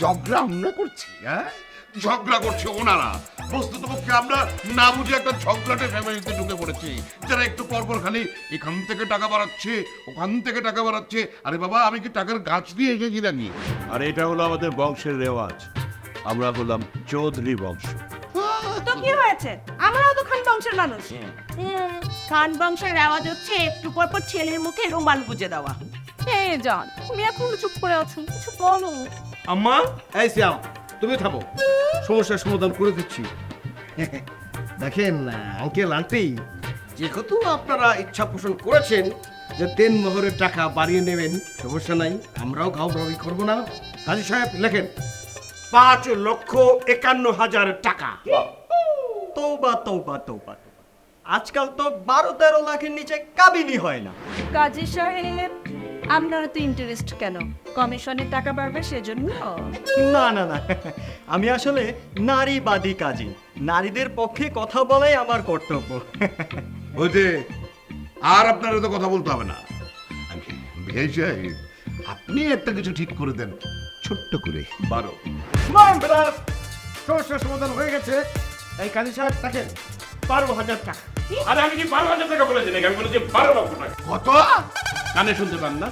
ঝগড়া আমরা করছি, হ্যাঁ ঝগড়া করছে ওনারা। বস্তুত পক্ষে আমরা না বুঝে একটা ঝগড়াটে ফ্যামিলিতে ঢুকে পড়েছি, যারা একটু পরপর খালি এখান থেকে টাকা বাড়াচ্ছে ওখান থেকে টাকা বাড়াচ্ছে। আরে বাবা, আমি কি টাকার গাছ দিয়ে এসেছি নাকি? আর এটা হলো আমাদের বংশের রেওয়াজ। আমরা হলাম চৌধুরী বংশ। তো কি হয়েছে, আমরাও তো খান বংশের মানুষ। খান বংশের রেওয়াজ হচ্ছে একটু পর পর ছেলের মুখে রুমাল গুজে দেওয়া। এই জান, তুমি এখন চুপ করে আছো, কিছু বলো। আম্মা, এই শ্যাম, তুমি থামো, সমস্যার সমাধান করে দিচ্ছি। দেখেন আঙ্কেল আন্টি, যেহেতু আপনারা ইচ্ছা পোষণ করেছেন যে দেন মোহরের টাকা বাড়িয়ে নেবেন, সমস্যা নাই, আমরাও ঘাউড়াউড়ি করবো না। কাজী সাহেব লেখেন 5,51,000 টাকা। তৌবা তৌবা তৌবা, আজকাল তো 12-13 লাখের নিচে কাবিনই হয় না। কাজী সাহেব, আপনারা তো ইন্টারেস্ট কেন? কমিশনের টাকা বাড়বে সেজন্য? না না না, আমি আসলে নারীবাদী কাজী, নারীদের পক্ষে কথা বলাই আমার কর্তব্য। হইতে আর আপনারা তো কথা বলতে হবে না। ভাই সাহেব, আপনি একটা কিছু ঠিক করে দেন, ছোট্ট করে 12। সমস্যার সমাধান হয়ে গেছে। এই কাজী সাহেব দেখেন 12,000 টাকা। আরে আমি কি 12,000 টাকা বলেছি নাকি? আমি বলেছি 12 লক্ষ টাকা। কত? কানে শুনতে পান না?